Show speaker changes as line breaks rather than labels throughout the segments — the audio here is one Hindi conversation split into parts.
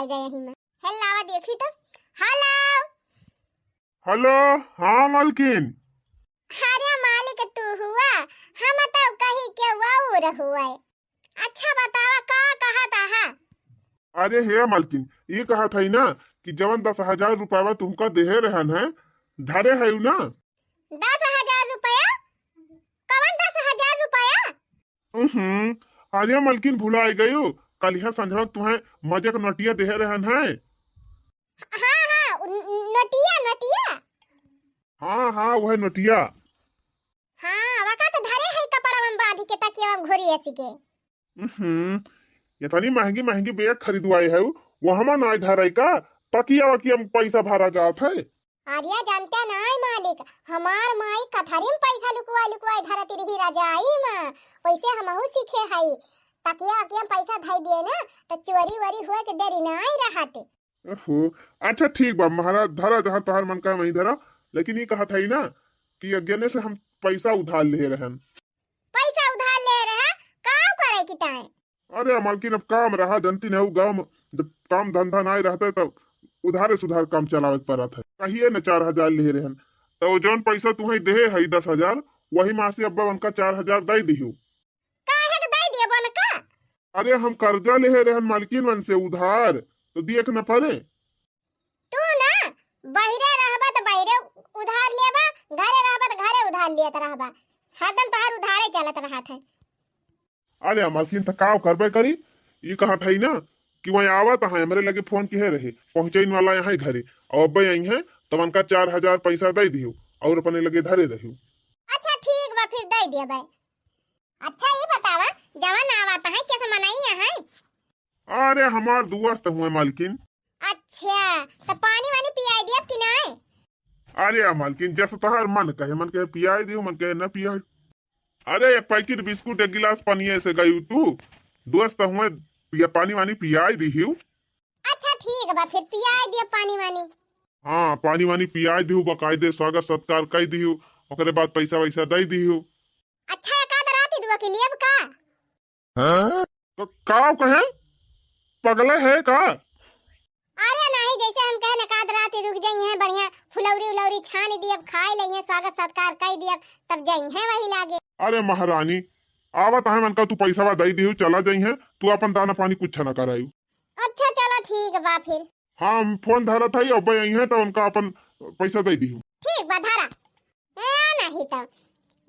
गए ही में। हेलो देखी तो। Hello
hello. हाँ मालकिन।
अरे मालिक तू हुआ? हम तो कहीं के और हुआ है। अच्छा बतावा का कहा था? हाँ
अरे हे मालकिन, ये कहा था ही ना कि जवन 10,000 रुपया तुमका देहे रहन है, धरे है ना?
10,000 रुपया? कौन 10,000 रुपया?
अरे मालकिन भुला गई हो, कल यहाँ संझवा तुम्हें मजे का नोटिया देहे रहन है।
हाँ हाँ नोटिया नोटिया।
हाँ हाँ वह नोटिया।
हाँ वका तो धरे है कपड़ा में बांध के तकिया में घोरी ऐसी के।
इतनी महंगी महंगी बैग खरीदवाए है, वो हम ना धरे का तकिया वकिया में पैसा भरा जात है।
आर्या जानते नहीं मालिक, हमार माई कथारी में पैसा लुकवा लुकवा धरती रही रजाई में, वैसे हमहू सीखे हई। तकिया वकिया में पैसा धई दिए ना तो चोरी वरी हुए के देरी नहीं रहते।
ओहो, अच्छा ठीक बा महाराज, धरा जहाँ तोहार मन का वहीं धरा। लेकिन ये कहा था ही ना कि अज्ञाने से हम पैसा उधार ले रहन।
पैसा उधार ले रहा काम करे की टाइम?
अरे मालकिन अब काम रहा, जनती नहीं गाँव में जब काम धंधा नहीं रहता तब उधारे सुधार काम चलावे पड़ा था। कहिए न 4,000 ले रहन, तो जौन पैसा तुम्हें दे है 10,000, वही मासी अब्बा उनका 4,000 दे दियो।
काहे के दे दिए बनका?
अरे हम कर्जा ले रहन मालकिन मन से उधार, तो दिए के न पड़े।
तू ना बहिरे रहबा तो बहिरे उधार लेबा, घरे रहबा तो घरे उधार लेत रहबा। हरदम तोहार उधारे चलत रहत है।
अरे मालकिन तो का करबे करी। ये कहा था ही ना कि वही आवत है, मेरे लगे फोन किए रहे, पहुंचने वाला यहाँ घरे, और अब आई है तो उनका 4,000 पैसा दे दियो और अपने लगे धरे रहियो।
अच्छा ठीक बा फिर दे दिए भाई। अच्छा ये बतावा जवान आवत है कैसे मनाई है?
अरे हमार दोस्त हुए मालकिन।
अच्छा तो पानी वानी पियाई दिया कि नहीं?
अरे मालकिन जैसे तोहार मन कहे, मन कहे पियाई दियो, मन कहे न पियाई। अरे एक पैकेट बिस्कुट एक गिलास पानी से गई तू, दोस्त हुए पानी वानी पियाई दियो।
अच्छा ठीक बा फिर पियाई दिया पानी वानी।
हाँ पानी वानी पियाई दियो, बकायदे स्वागत सत्कार कर दियो, ओकरे बाद पैसा वैसा दे दियो।
अच्छा एक आध रात दुआ के लिए का?
हाँ? तो का कहे पगले है का?
अरे नहीं जैसे हम कहे ना आध रात रुक जाई है, बढ़िया फुलौरी उलौरी छान दिए, खाई लई स्वागत सत्कार कर दिए, तब जाई है वही लागे।
अरे महारानी आवत है मन का तू पैसा दे दियो, चला जाई है, तू अपन दाना पानी कुछ न करायू।
अच्छा चलो ठीक बा फिर।
हाँ हम फोन धरा था ही, अब आई है तो उनका अपन पैसा दे दियो।
ठीक बा धरा। नहीं तो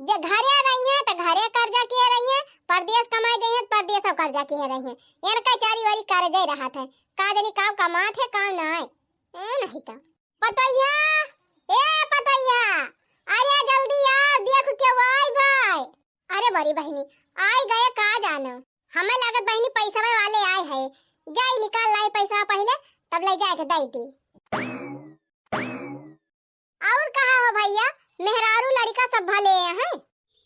जे घरे रही है तो घरे कर्जा किए रही है, परदेश कमाई गई है परदेश और कर्जा किए रही है। इनका चारी वारी कर दे रहा था, का जानी काम कमात है काम ना है। नहीं तो पतैया, ए पतैया, अरे जल्दी आ, देख के वाई बाय। अरे बड़ी बहनी आई गए का जानो, हमें लागत बहनी पैसा वाले आए है, जाई निकाल लाई पैसा पहले तब ले जाके दे दी। और कहा हो भैया मेहरारू लड़का सब भले हैं?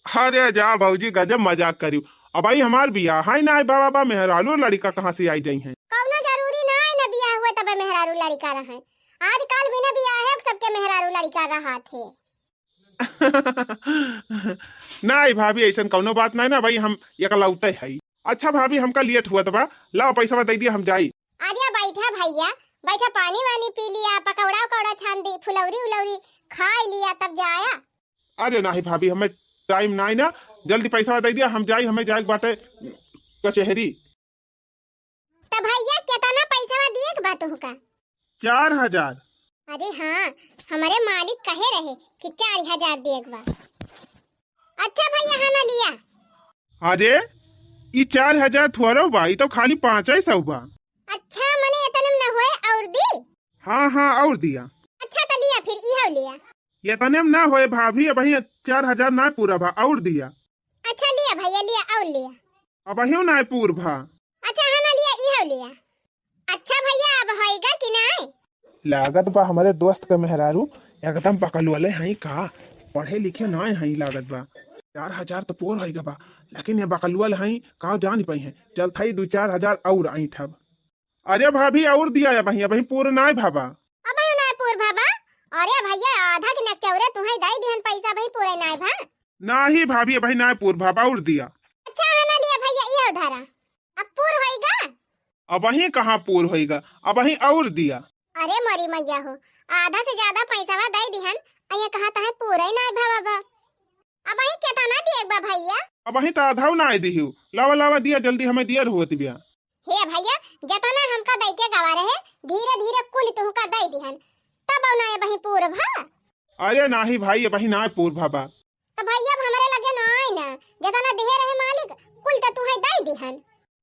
अरे जा भौजी गजब मजाक करियो। अब भाई हमार बियाह है ना बाबा, मेहरारू लड़का कहाँ से आई जाई है?
कौनो जरूरी ना है ना बियाह हुए तब मेहरारू लड़का रहे, आजकल बिना बियाह है सबके मेहरारू लड़का रहा थे।
नहीं भाभी ऐसा कौनो बात नहीं ना भाई, हम एकलौते है। अच्छा भाभी हमका लेट हुआ बा, लाओ पैसा दे दिया, हम जाई।
आजा बैठा भैया बैठा, पानी वानी पी लिया, पकौड़ा उकौड़ा छान दी, फुलौरी उलौरी खा लिया तब जाया।
अरे नहीं भाभी हमें टाइम नहीं ना, जल्दी पैसा दे दिया, हम जाई, हमें जाए बाटे कचहरी।
तो भैया कितना पैसा दिए के बात होगा?
4,000।
अरे हाँ हमारे मालिक कहे रहे कि 4,000 दिए के बाद। अच्छा भैया हाँ ना लिया।
अरे ये 4,000 थोड़ो बा, ये तो खाली 500 बा।
अच्छा मने इतने में न होए और दी?
हाँ हाँ और दिया।
अच्छा तो लिया फिर इहो लिया।
इतने में ना होए भाभी, अब 4,000 ना पूरा भा और दिया।
अच्छा लिया भैया लिया और लिया।
अब ना पूर भा।
अच्छा है ना लिया इहो लिया। अच्छा भैया अब होएगा कि नहीं?
लागत बा हमारे दोस्त का मेहरारू एकदम पकड़ वाले हैं, का पढ़े लिखे ना हैं, लागत बा 4,000 तो पूर होएगा बा, लेकिन ये बकलुअल हैं का जान पाई है, चल थाई 2-4,000 और आई ठब। अरे भाभी और दिया है भैया, भाई पूरा ना भाबा।
अब ना पूर भाबा? अरे भैया आधा के नचौरे तुम्हें दई दिहन पैसा भाई पूरे ना भा।
नहीं भाभी भाई ना पूर भाबा और दिया।
अच्छा है ना लिया भैया इहो धरा, अब पूर होएगा।
अब वही कहाँ पूर होएगा, अब वही और दिया।
अरे मरी मैया हो, आधा से ज्यादा पैसा वा दई दिहन, अये कहा ता है पूरा ही ना भावा। अब वही क्या था ना दिए बा भैया।
अब वही तो आधा ना दिहू, लावा लावा दिया जल्दी, हमें दियर होत बिया।
हे भैया, जतना हमका दई के गवा रहे, धीरे धीरे कुल तुमका दई दिहन, तब ना ये वही पूरा भा।
अरे नाही भाई, वही ना पूर भाबा।
तो भैया हमारे लगे ना आई ना, जतना देहे रहे मालिक कुल तो तू है दई दिहन।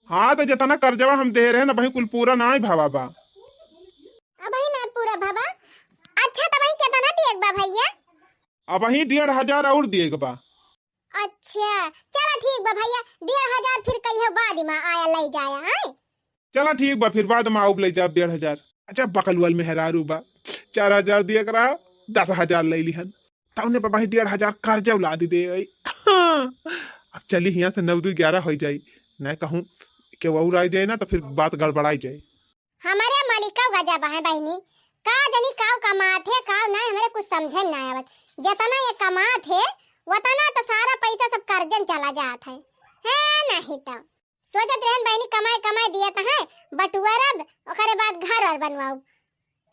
हाँ तो जितना कर्जवा हम दे रहे ना वही कुल पूरा ना भावा बा।
अब वही ना पूरा भाबा। अच्छा तो वही कितना दिए बा भैया।
अब वही 1500 और दिएगा बा।
अच्छा चलो ठीक बा भैया, 1500 फिर कहियो बाद में आया ले जाया है।
चला ठीक बा, फिर बाद में आऊब ले जाब 1500। अच्छा बकलवाल में हेरारू बा, 4000 दिए करा, 10,000 ले लिहन, तौने पर वही 1500 कर्जा ला दी दे। अब चली यहाँ से 9-11 हो जाई, नहीं कहूँ कि वो उड़ जाए ना तो फिर बात गड़बड़ाई जाए।
हमारे मालिका गजब है बहनी, का जनी काव कमात है काव ना, हमारे कुछ समझन ना आवत। जितना ये कमात है उतना तो सारा पैसा सब कर्जन चला जात है नहीं तो सोचत रहन बहनी कमाई कमाई दिया तो है बटुआरब, ओकरे बाद घर और बनवाऊ,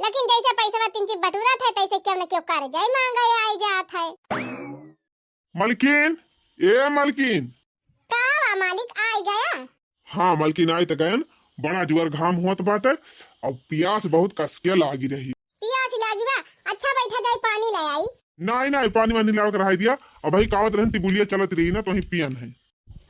लेकिन जैसे पैसा तीन चीज बटुरा थे तैसे क्यों न क्यों कर्जा ही मांगा आई जात है।
मलकिन, ए मलकिन।
का मालिक आई गया?
हाँ मलकिन आई तो गयन, बड़ा जुआर घाम हुआ बाटे और प्यास बहुत कसके लागी रही।
पियास लागी बा? अच्छा बैठा जाई पानी ले आई।
नहीं नहीं पानी वानी लाव कर दिया, और भाई कावत रहन तिबुलिया चलत रही ना तो वही पियन है।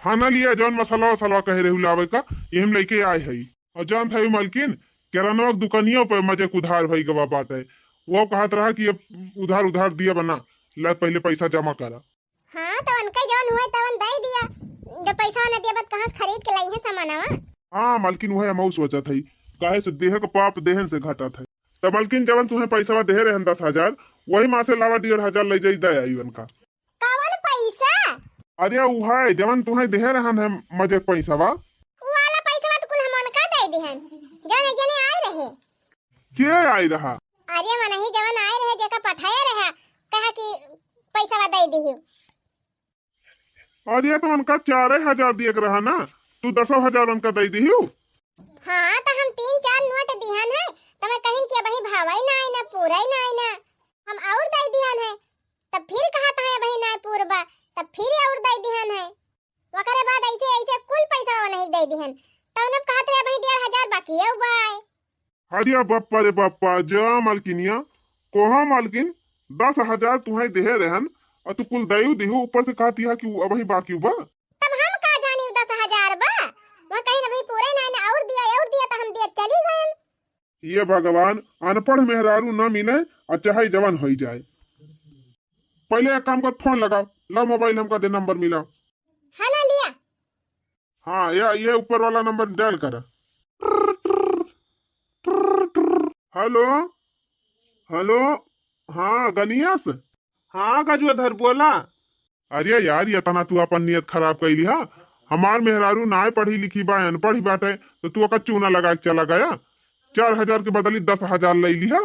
हाँ ना लिया जौन मसाला वसाला कहे रहे लावे का ये हम लेके आए है। और जान था मलकिन किराना दुकानियों पे मजे उधार भई गवा बाटे, वो कहत रहा कि अब उधार उधार दिया बना ला, पहले पैसा जमा करा।
हाँ तो उनका जौन हुआ तवन दे दिया, जब पैसा न दिया बत कहां से खरीद के लाई है सामानवा।
हाँ मलकिन वह अमाउ सोचा था काहे से देह का पाप देहन से घटा था। तब मलकिन जवन तुम्हें पैसा दे रहे 10,000 वही माँ से लावा 1,500 ले जाई दे आई उनका।
कवन पैसा?
अरे वो है जवन तुम्हें दे रहन है मजे पैसा वा
वाला पैसा तो कुल हमन का दे दिहन, जने जने आए रहे।
के आई रहा?
अरे मन ही जवन आए रहे जेका पठाया रहा, कहा कि पैसा दे दिहियो।
अरे तो उनका 4,000 दिए के रहा ना, तू 10,000 उनका दे दियो।
हाँ तो हम 3-4 नोट दिहन है, तो मैं कहिन कि वही भावाई ना आई ना पूरा ही ना आई ना, हम और दे दिहन है। तब फिर कहा था वही ना पूरबा, तब फिर और दे दिहन है। वकरे बाद ऐसे ऐसे कुल पैसा नहीं दे दिहन, तो उन्हें कहा था वही 1,500 बाकी है उबाय।
अरे बाप्पा रे बाप्पा, जा मलकिनिया कोहा मलकिन 10,000 तुम्हें दे रहन और तू कुल दयू दिहु, ऊपर से कहती है कि अब ही बाकी बा।
तब हम का जानी 10,000 बा, वह कहीं ना भाई पूरे ना ना और दिया तो हम दिया चली गए।
ये भगवान अनपढ़ मेहरारू न मिले और चाहे जवान हो जाए। पहले एक काम कर, फोन लगाओ, लो मोबाइल हमका दे, नंबर मिला।
हाँ ना लिया।
हाँ ये ऊपर वाला नंबर डायल करा। हेलो हेलो, हाँ गनियास।
हाँ गजूधर बोला।
अरे यार ये तना तू अपन नियत खराब कैली हा, हमार मेहरारू ना पढ़ी लिखी बा, अनपढ़ी बाटे, तो तू अका चूना लगा के चला गया। 4,000 के बदली 10,000 ले लिहा।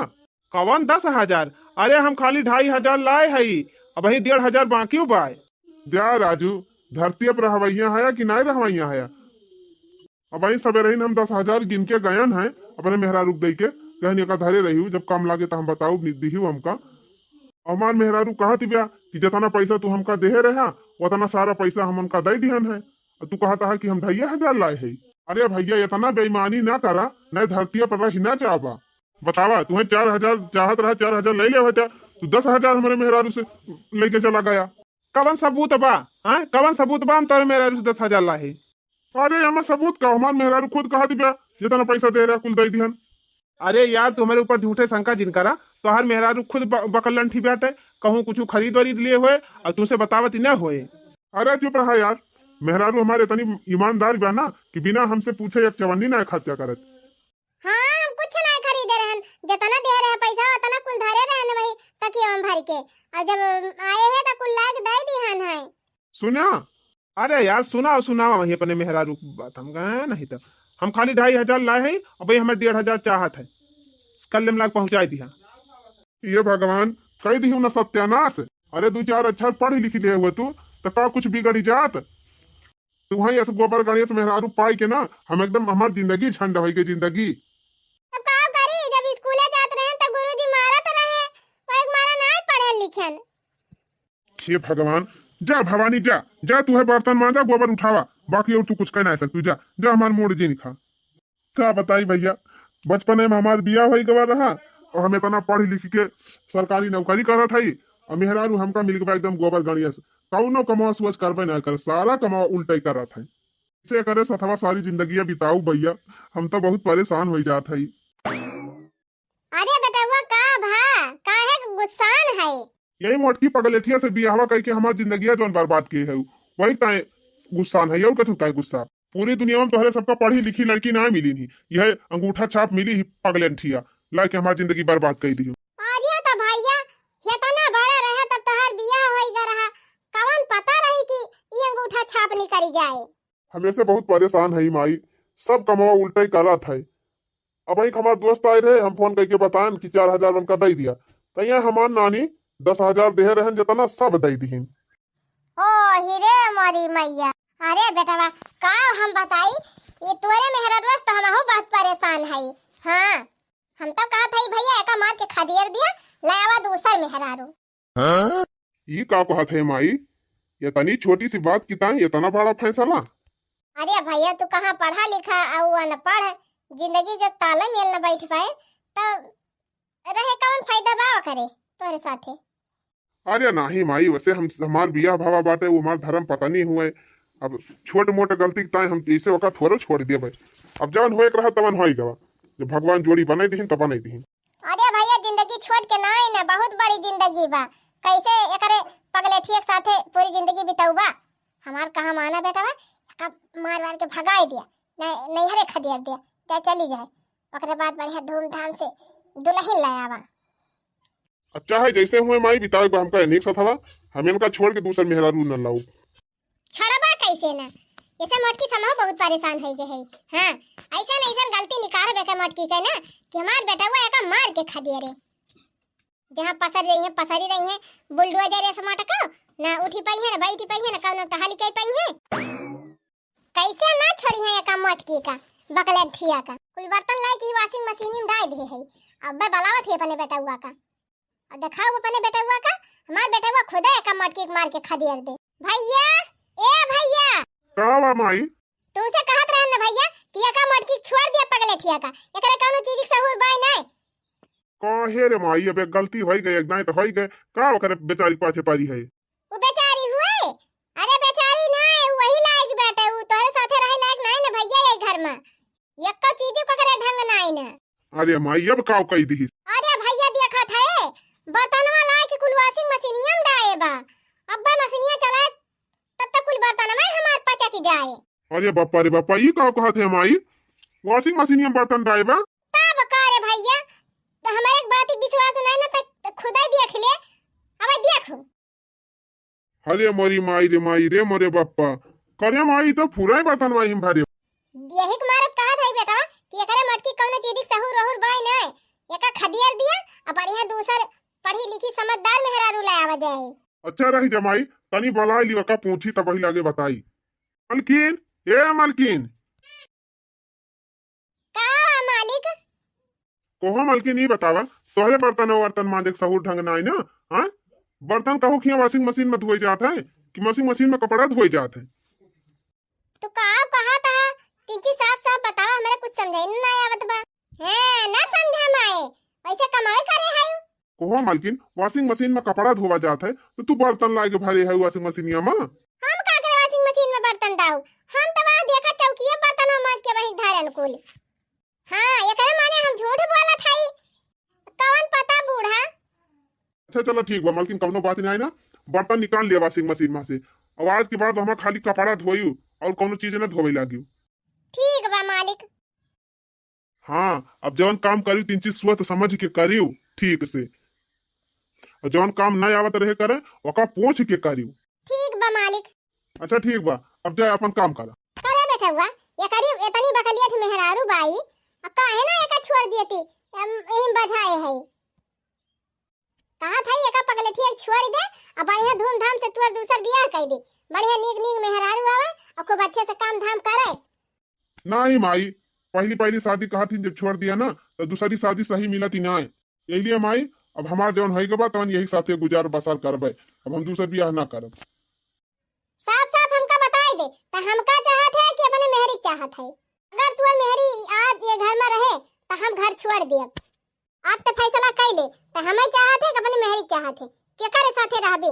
कवन 10,000? अरे हम खाली 2,500 लाए हई, अब वही 1,500 बाकी बाय।
जा राजू, धरती पर रहवैया है कि नहीं रहवैया है? अब वही सवेरे हम 10,000 गिन के गयन है अपने मेहरारू दे के, कहनी का धरे रही जब काम लागे तो हम बताऊ दिहू हमका। हमार मेहरारू कहा थी ब्या कि जितना पैसा तू हमका दे रहा उतना सारा पैसा हम उनका दे दिहन है, और तू कहता है कि हम 2,500 लाए है। अरे भैया इतना बेईमानी ना करा, न धरती पर रही ना चाहबा। बतावा तुम्हें 4,000 चाहत रहा, 4,000 ले ले, तू 10,000 हमारे मेहरारू से लेके चला गया।
कवन सबूत बा? हाँ कवन सबूत बा हम तोरे मेहरारू से 10,000 लाए?
अरे हमें सबूत का, हमार मेहरारू खुद कहा थी ब्या जितना पैसा दे रहा कुल दे दिहन।
अरे यार तुम्हारे ऊपर झूठे शंका जिन करा, तो हर मेहरारू खुद बकलन ठीक बाटे, कहूँ कुछ खरीद वरीद लिए हुए और तुमसे बतावत न होए।
अरे चुप रहा यार, मेहरारू हमारे इतनी ईमानदार बा ना कि बिना हमसे पूछे एक चवन्नी ना खर्चा करत।
हाँ हम कुछ ना खरीदे रहन, जितना दे रहे पैसा उतना कुल धरे रहन वही तकिया में भर के, और जब आए हैं तो कुल लाग दे दिहन है।
सुना?
अरे यार सुनावा वही अपने मेहरारू बात, हम गए नहीं तो हम खाली 2,500 लाए हैं और भाई हमें 1,500 चाहत है, कल लाग पहुंचा दिया।
ये भगवान कह दी ना सत्यानाश। अरे 2-4 अच्छा पढ़ी लिखी लिए हुए तू तो का कुछ बिगड़ी जात। तुम्हारी ऐसे गोबर गाड़ी से मेहरारू पाई के ना हम एकदम हमार जिंदगी झंड हो के जिंदगी।
तब का करी जब स्कूले जात रहे त गुरुजी मारत रहे, वही मारा ना पढ़े लिखन।
हे भगवान, जा भवानी जा जा, तू है बर्तन मांजा गोबर उठावा, बाकी और तू कुछ कह ना सकती, जा जा हमार मूड जी निखा। क्या बताई भैया, बचपन में हमार बिया वही गवा रहा और हम इतना पढ़ लिख के सरकारी नौकरी करत हई और मेहरारू हमका मिल गया एकदम गोबर गाड़िया से। कौनो कमावा सोच करबे ना कर, सारा कमावा उल्टा ही करत है। इसे करे सथवा सारी जिंदगी बिताऊ भैया, हम तो बहुत परेशान हो जात हई।
अरे बेटवा का भा काहे गुस्सान है?
यही मोटकी पगलेठिया से बियाहवा करके हमार जिंदगी जोन बर्बाद किए है, वही ताए गुस्सा है। और कथू ताए गुस्सा, पूरी दुनिया में तोहरे सबका पढ़ी लिखी लड़की ना मिली नहीं, यह अंगूठा छाप मिली ही पगलेठिया लाके हमारी जिंदगी बर्बाद कर दी।
अरे तो भैया इतना बड़ा रहे तब तोहर बियाह होई ग रहा, कौन पता रही कि ये अंगूठा छाप नहीं करी जाए।
हमें से बहुत परेशान है माई, सब कमावा उल्टा ही करा था। अब एक हमारे दोस्त आए रहे, हम फोन करके बताएं कि 4,000 उनका दे दिया, तो यहाँ हमार नानी 10,000 दे रहन जितना सब दे दी।
ओ हिरे मोरी मैया, अरे बेटवा का हम बताई, ये तोरे मेहररुआ तो हम बहुत परेशान है। हाँ हम तो कहा था भैया एका मार के खदेड़ दिया, लावा दूसर मेहरारू।
ये का कहा थे माई, ये तनी छोटी सी बात की ताई इतना बड़ा फैसला।
अरे भैया तू कहाँ पढ़ा लिखा और अनपढ़, जिंदगी जब ताला मेल न बैठ पाए तो रहे कौन फायदा बा करे तोरे साथे।
अरे नहीं माई, वैसे हम हमार बिया भावा बाटे, वो हमार धर्म पता नहीं हुए। अब छोट मोटे गलती ताई हम इसे वक्त थोड़ा छोड़ दिए भाई, अब जवन होए रहा तवन होई गवा, जब भगवान जोड़ी बनाई दीन तब बनाई दीन।
अरे भैया जिंदगी छोड़ के ना आई ना, बहुत बड़ी जिंदगी बा, कैसे एकरे पगलेठी एक साथे पूरी जिंदगी बिताऊबा। हमार कहा माना बेटा बा, मार मार के भगाई दिया, नहीं हरे खदेड़ दिया, चाहे चली जाए, ओकरे बाद बढ़िया धूमधाम से दुल्हन लायावा।
अच्छा है जैसे हुए माई बिताए हमका अनेक सा था, हम इनका छोड़ के दूसर मेहरारू न लाऊ।
छोड़बा कैसे ना, इसे मोटकी समूह बहुत परेशान हो गए है। हाँ ऐसा ऐसा गलती निकाल बेटा मोटकी के ना कि हमार बेटा हुआ एका मार के खदेड़े, जहाँ पसर रही है पसरी रही है बुलडोजर ऐसे मटका ना उठी पाई है ना बैठी पाई है ना कौनो टहली कर पाई है, कैसे ना छोड़ी है एका मोटकी का बकलेठिया का। कुल बर्तन लाई की वॉशिंग मशीन में डाल दिए है, अब बलावत है अपने बेटा हुआ का, और दिखाओ अपने बेटा हुआ का, हमार बेटा हुआ खुदा एका मोटकी मार के खदेड़ दे। भैया ए भैया,
का माई
तुमसे कहत रहन ना भैया कि एका मोटकी छोड़ दिया पगलेठिया का, एकरा कौनो चीज के सहूर बाय नहीं।
काहे रे माई, अब एक गलती होई गई, एक नहीं तो होई गए, का ओकरे बेचारी पाछे पारी है।
वो बेचारी हुए, अरे बेचारी नहीं वही लायक बेटा, वो तोरे साथे रहे लायक नहीं ना भैया, ये घर में एको चीज को करे ढंग नहीं ना।
अरे माई अब का कही दी।
अरे भैया देखा था बर्तनवा लाए के कुल वॉशिंग मशीनिया में डाए बा, अब्बा मशीनिया चलाए तब तक कुल बर्तन में हमार पचा की जाए।
अरे बापा रे बापा, ये का कहत है माई, वॉशिंग मशीन में बर्तन डाएबा।
तब का रे भैया, तो हमारे एक बात विश्वास नहीं ना तो खुदा देख ले, अब देखो।
अरे मोरी माई रे मोरे बापा, करे माई तो पूरा ही बर्तन वाही भारे।
यही कुमारत कहा था बेटा कि एकरे मटकी कौनो चीज के सहूर रहूर बाय नहीं, एका खदियर दिया अब बढ़िया दूसर पढ़ी लिखी समझदार मेहरारू लाया जाए।
अच्छा रही जमाई, तनी बलाई ली का पूछी तब वही लागे बताई। मलकिन ए मलकिन,
का मालिक
कोहो मलकिन ये बतावा, तोहरे बर्तन मांजे के सहूर ढंग ना आई ना। हाँ बर्तन कहो कि वॉशिंग मशीन में धोए जात है कि वॉशिंग मशीन में कपड़ा धोए जात है।
तो का कहा था तिंची साफ साफ बताओ, हमें कुछ समझे नहीं आवत बा। हैं ना समझे माए, वैसे कमाई करे है।
कोहो मलकिन, वॉशिंग मशीन में कपड़ा धोवा जात है तो तू बर्तन लाके भरे है वॉशिंग मशीनिया में।
हम का करे वॉशिंग मशीन में बर्तन दाऊ, हम तो वहां देखा चौकीए बर्तन मांज के वही धरन कुल। हां एकरे माने हम झूठ बोलत हई, कौन पता बूढ़ा।
अच्छा चलो ठीक बा मलकिन, कौनो बात नहीं आई ना, बर्तन निकाल लिया वॉशिंग मशीन में से, और आज के बाद हम खाली कपड़ा धोयू और कौनो चीज ना धोवे लागी।
ठीक बा मालिक।
हाँ अब जौन काम करी तीन चीज सोच समझ के करियो ठीक से, और जौन काम नहीं आवत रहे करे ओका पूछ के करियो।
ठीक बा मालिक।
अच्छा ठीक बा, अब जाए अपन काम करा।
करे बैठा हुआ ये करीब इतनी बकलियत मेहरारू बाई, अब काहे ना एका छोड़ दियती एम बजाए है, कहा था एका पगलेठी एक छोड़ दे और बढ़िया धूमधाम से तोर दूसर बियाह कर दे, बढ़िया नीक नीक मेहरारू आवे और खूब अच्छे से काम धाम करे।
नहीं माई, पहली पहली शादी कहा थी जब छोड़ दिया ना तो दूसरी शादी सही मिला थी ना, यही लिए माई अब हमार जौन है के बाद तवन यही साथे गुजार बसर करबे, अब हम दूसर बियाह ना करब।
साफ साफ हमका बताई दे तो हमका चाहत है कि अपने मेहरी चाहत है। अगर तू मेहरी आज ये घर में रहे तो हम घर छोड़ दे। आज तो फैसला कर ले तो हमें चाहत है कि अपने मेहरी चाहत है केकरे साथे रहबे,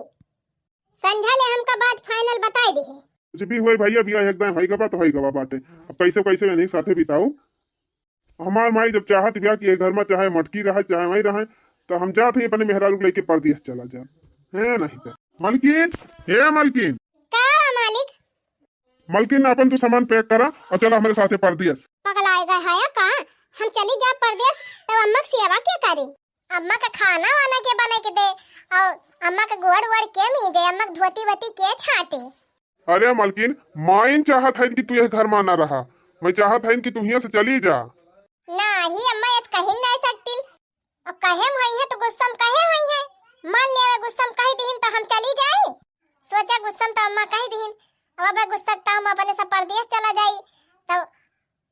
समझा ले हमका बात फाइनल बताई दे।
कुछ भी हुए भैया बियाह एकदम है गवा तो है गवा बाटे, अब कैसे कैसे नहीं साथे बिताऊ। हमार माई जब चाहत बिया कि घर में चाहे मटकी रहे चाहे वही रहे तो हम चाहते हैं अपने मेहरारू को लेके परदेश चला जा है नहीं तो। मलकिन, हे मलकिन,
का मालिक
मलकिन अपन तो सामान पैक करा और चला हमारे साथे परदेश।
पगलाएगा है का हम चली जा परदेश तो अम्मा की सेवा क्या करे, अम्मा का खाना वाना के बना के दे और अम्मा का गोड़ वड़ के मी दे, अम्मा का धोती वती के छाटे।
अरे मलकिन, माइन चाहत है कि तू यह घर में ना रहा, मैं चाहत है कि तू यहाँ से चली जा।
नहीं अम्मा इस कहीं नहीं सकती, और कहे हुई है तो गुस्सा कहे हुई है, मान ले गुस्सा कह दीन तो हम चली जाए, सोचा गुस्सा तो अम्मा कह दीन, अब गुस्सा तो हम अपने सब परदेश चला जाई तो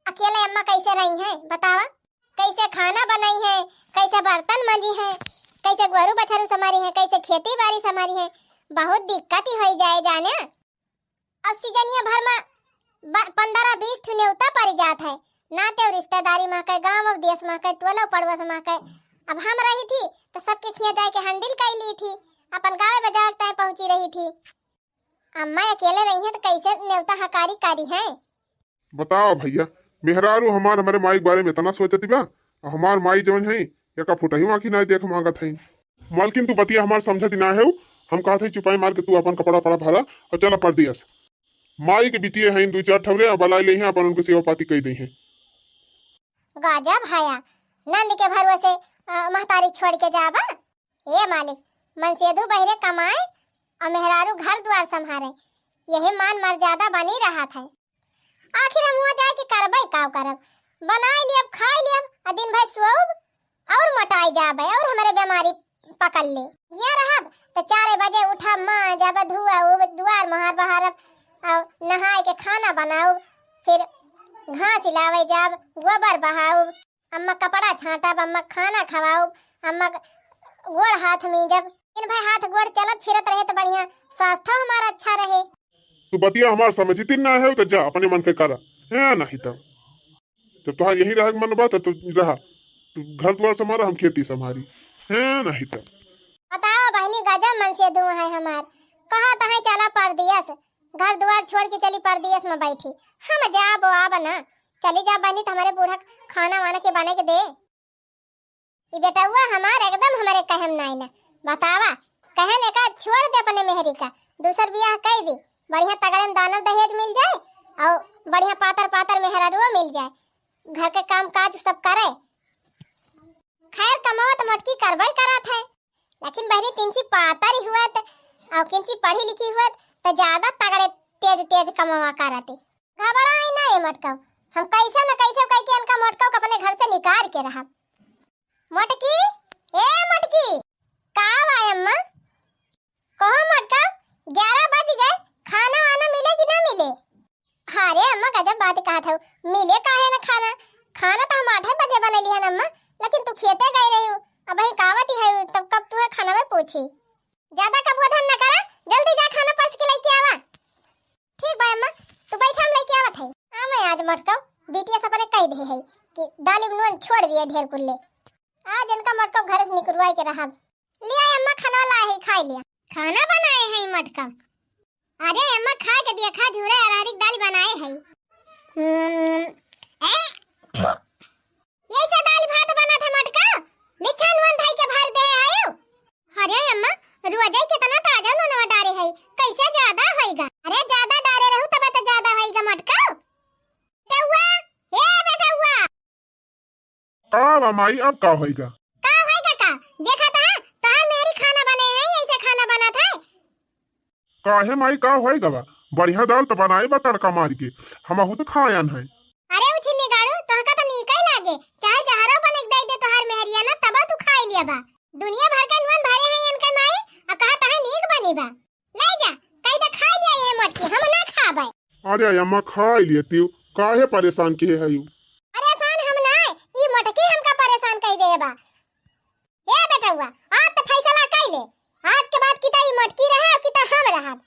अकेले अम्मा कैसे रही है बतावा, कैसे खाना बनाई है, कैसे बर्तन मांजी है, कैसे गोरू बछरू संभारी है, कैसे खेती बाड़ी संभारी है, बहुत दिक्कत ही हो जाए जाने। अब सीजनिया भर में 15-20 ठुने उता पड़ जात है ना, ते रिश्तेदारी में के गांव और देश में के टोला पड़ोस में के। अब हम रही थी तो सबके खिया जाए के हंडिल कर ली थी, अपन गाँव बाजार तक पहुंची रही थी। अम्मा अकेले रही है तो कैसे न्योता हकारी करी है।
बताओ भैया, मेहरारू हमारे माई के बारे में इतना सोचती बा, हमार माई जवन है एका फुटही आँखी ना देख मांगत है। मालकिन तू बतिया हमार समझती ना है, हम कहते चुपाई मार के तू अपन कपड़ा पड़ा भरा और चला परदेश। माई के बिटिए हैं 2-4 ठवरे और बलाई ले हैं अपन उनको सेवा पाती कही दी है।
गाजा भाया नंद के भरोसे महतारी छोड़ के जाबा, ये मालिक मनसेधु बहरे कमाए और मेहरारू घर द्वार संभारे, यही मान मर्यादा बनी रहा था। आखिर हम हुआ जाए कि करबई काव करब, बनाई लियब खाई लियब और दिन भर सोब और मटाई जाबे और हमारे बीमारी पकड़ ले। ये रहब तो 4 बजे उठब माँ जब धुआ दुआर महार बहारब और नहाए के खाना बनाओ, फिर घास लावे जाब गोबर बहाओ, अम्मा कपड़ा छाटब, अम्मा खाना खवाओ, अम्मा गोड़ हाथ मीजब, दिन भर हाथ गोड़ चलत फिरत रहे तो बढ़िया स्वास्थ्य हमारा अच्छा रहे।
तू बतिया हमार समझती ना है तो जा अपने मन के करा है नहीं तो जब तुहार यही रह मन बात तो रहा, तू घर द्वार संभारा हम खेती संभारी है नहीं तो।
बताओ बहनी गजब मन से दुआ है हमार, कहा तहां चला परदेश, घर द्वार छोड़ के चली परदेश में बैठी, हम जाब आब ना चली जा बनी तो हमारे बूढ़ा खाना वाना के बने के दे। ये बेटा हुआ हमार एकदम हमारे कहम नहीं ना, बतावा कहने का छोड़ दे अपने मेहरी का, दूसर बियाह कर दी, बढ़िया तगड़े में दानव दहेज मिल जाए और बढ़िया पातर पातर मेहरारुआ मिल जाए, घर के काम काज सब करे। खैर कमावत मटकी करबई करत है, लेकिन बहनी तिनची पातर ही हुआ और किंची पढ़ी लिखी हुआ तो ज्यादा तगड़े तेज तेज कमावा करते। घबराई ना ये मटकाओ, हम कैसे न कैसे कह के इनका मटकाओ अपने घर से निकाल के रहा। मटकी, ए मटकी, का आया अम्मा? कहो मटका, 11 बज गए, खाना वाना मिले कि ना मिले? अरे अम्मा गजब बात कहा था, मिले काहे ना खाना, खाना तो हम 8 बजे बना लिया अम्मा, लेकिन तू खेते गई रही हो, अब ही कावत ही है, तब कब तू खाना में पूछी। ज्यादा कबूधन न करा, जल्दी जा खाना परस के लेके आवा। ठीक भाई अम्मा, तू बैठा हम लेके आवत है। मैं आज मटकाओ बिटिया सपने कह दे है कि दाली नुन छोड़ दिए ढेर कुल्ले, आज इनका मटकाओ घर से निकलवाई के रहा। ले आई अम्मा, खाना लाए है, खा लिया, खाना बनाए हैं मटकाओ। अरे अम्मा खा के दिया, खा झूरे अरहरी दाल बनाए हैं। ये सब दाल भात बना था मटकाओ, लिछन वन धाई के भर दे आयो। अरे अम्मा रोजाई कितना ताजा नोनवा डारे है, कैसे ज्यादा होएगा? अरे ज्यादा डारे रहू तब तो ज्यादा होएगा मटकाओ। बेटा हुआ, ए बेटा हुआ,
का माई अब का होएगा?
का होएगा का? देखा था तोहार मेरी खाना बने हैं, ऐसे खाना बना था।
काहे माई का होएगा बा? बढ़िया दाल तो बनाए बा तड़का मार के, हमहु तो खायन है।
अरे उछिनी गाड़ू तोहका तो नीक ही लागे, चाहे जहरो बने दे दे तोहार मेहरिया ना तब तू खाई लिया बा। दुनिया भर का नुन भरे हैं आदमी बा। ले जा कहीं तो खा लिया है मटकी, हम ना खाबे।
अरे अम्मा खा लेती काहे परेशान के है यू?
परेशान हम ना, ई मटकी हमका परेशान कई दे बा। ए बेटा हुआ, आज तो फैसला कर ले। आज के बाद की तो ई मटकी रहे कि तो हम रहब।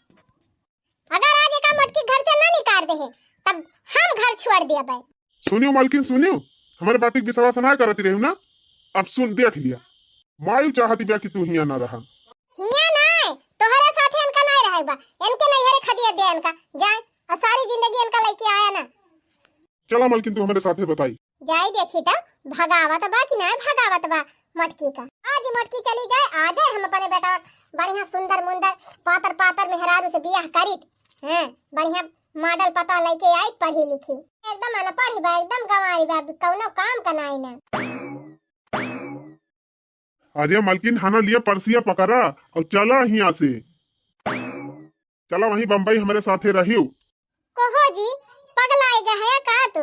अगर आज एक मटकी घर से ना निकाल दे तब हम घर छोड़ देबे।
सुनियो मालकिन सुनियो, हमारे बात की विश्वास ना करती रही ना। अब सुन देख लिया, मायू चाहती बा कि तू हिया ना रहा।
हिया नहीं, तोहरे साथे इनका नहीं रहेगा। इनके नहीं हरे खदिया दे इनका जाए और सारी जिंदगी इनका लेके आया ना।
चला मालकिन तू हमारे साथे बताई।
जाई देखी तो भगावत बा कि नहीं भगावत बा मटकी का। आज मटकी चली जाए, आ जाए हम अपने बेटा बढ़िया सुंदर मुंदर पातर पातर मेहरारू से बियाह करी। हैं बढ़िया मॉडल पता लेके आई, पढ़ी लिखी एकदम अनपढ़ बा, एकदम गंवारी बा, कौनो काम का नहीं ना।
अरे मालकिन खाना लिया परसिया पकड़ा और चला यहाँ से। चला वहीं बम्बई हमारे साथे रहियो।
कहो जी पगला गया है का तू?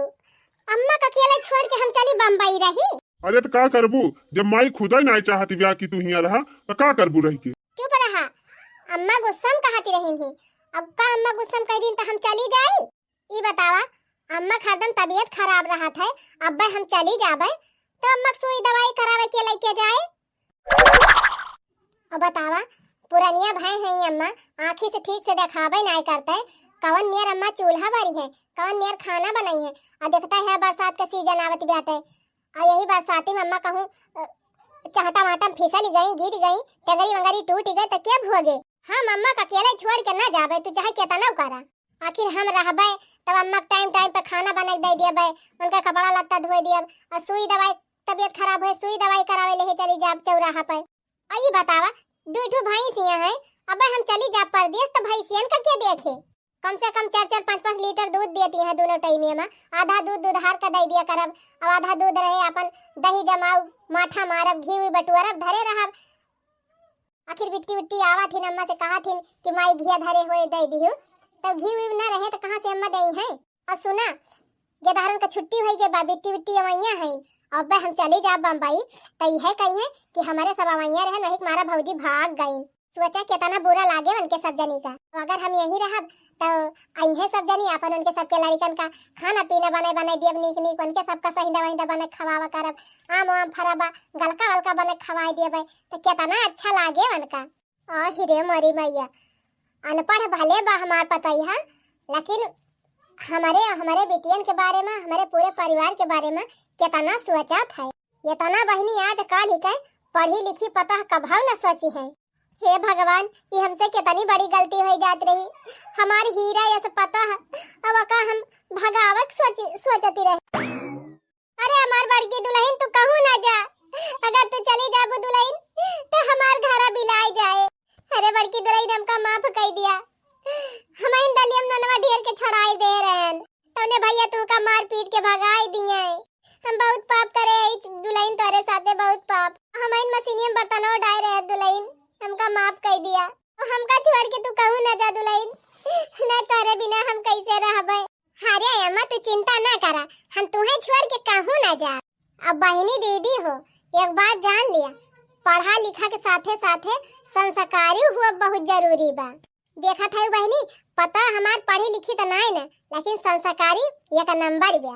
अम्मा का अकेले छोड़ के हम चली बम्बई रही।
अरे तो का करबू, जब माई खुदा नहीं चाहती ब्याह की तू हिया रहा तो का करबू रही के?
चुप रहा, अम्मा गुस्सा में कहती रही थी। अब का अम्मा गुस्सा में कह दिन तो हम चली जाई? ई बतावा, अम्मा का हरदम तबीयत खराब रहा था, अब हम चली जाबे तो अम्मा सुई दवाई करावे के लेके जाए। अब बतावा, पुरानिया भाई है अम्मा, आँखी से ठीक से दिखावे नहीं करते। कवन मेर अम्मा चूल्हा बारी है, कवन मेर खाना बनाई है। और देखता है बरसात का सीजन आवत बाटे, और यही बरसाती में अम्मा कहूँ चहटा वाटम फिसल गई, गिर गई, टगरी वंगरी टूट गई तो क्या भोगे? हम अम्मा का अकेले छोड़ के ना जाबे, तू चाहे केतना करा। आखिर हम रहबे तब अम्मा टाइम टाइम पे खाना बना दे दियबे, उनका कपड़ा लत्ता धोए दियब, और सुई दवाई तबीयत खराब है सुई दवाई करावे ले चली जाब चौराहा पे। आई बतावा, दो ठो भैंसिया है, अब हम चली जाब परदेश तो भैंसियन का क्या देखे? कम से कम 4-4, 5-5 लीटर दूध देती है दोनों टाइम में। आधा दूध दुधार का दे दिया करब, अब आधा दूध रहे अपन दही जमाऊ, माठा मारब, घी हुई बटुअरब, धरे रहब। आखिर बिट्टी बिट्टी आवा थी अम्मा से कहा थी कि माई घिया धरे हुए दे दियो, तब घी हुई न रहे तो कहाँ से अम्मा दई है? और सुना, गेदारन का छुट्टी हुई के बा, बिट्टी बिट्टी अवैया है। अब हम चली जा बम्बई तो यह कही है कि हमारे सब अवैया रहे, नहीं मारा भौजी भाग गई। सोचा कितना बुरा लागे उनके सब जनी का। अगर हम यही रहब तो आई है सब जनी अपन उनके सबके लड़कन का खाना पीना बने बने दियब, नीक नीक उनके सबका सहिंदा वहिंदा बने खवावा करब, आम वाम फरबा, गलका वलका बने खवाई दियब तो कितना अच्छा लागे उनका। और हिरे मरी मैया, अनपढ़ भले बा हमार पता है, लेकिन हमारे बेटियन के बारे में, हमारे पूरे परिवार के बारे में कितना सोचा था। ये तना बहनी आज काल ही पढ़ी लिखी पता कभाव न सोची है। हे भगवान, ये हमसे कितनी बड़ी गलती हो जात रही। हमार हीरा ये सब पता है, अब का हम भगावक सोचती रहे। अरे हमार बड़की दुल्हन तू कहूँ ना जा, अगर तू चली जाबू दुल्हन तो हमार घरा बिलाई जाए। अरे बड़की दुल्हन हमका माफ कर दिया, हमाइन दलियम ननवा ढेर के छड़ाई दे रहन, तूने भैया तू का मार पीट के भगाई दिए। हम बहुत पाप करे दुल्हन, तोरे साथे बहुत पाप। हमाइन मशीनियम बर्तनों डाय रहे दुल्हन, हमका माफ कर दिया। और हमका छोड़ के तू कहूँ ना जा दुल्हन, न तोरे बिना हम कैसे रहबे। अरे अम्मा तू चिंता ना करा, हम तुम्हें छोड़ के कहूँ ना जा। अब बहनी दीदी हो, एक बात जान लिया, पढ़ा लिखा के साथे साथे संस्कारी हुआ बहुत जरूरी बा। देखा था बहनी, पता हमार पढ़ी लिखी तो नहीं ना, लेकिन संस्कारी एक नंबर बा।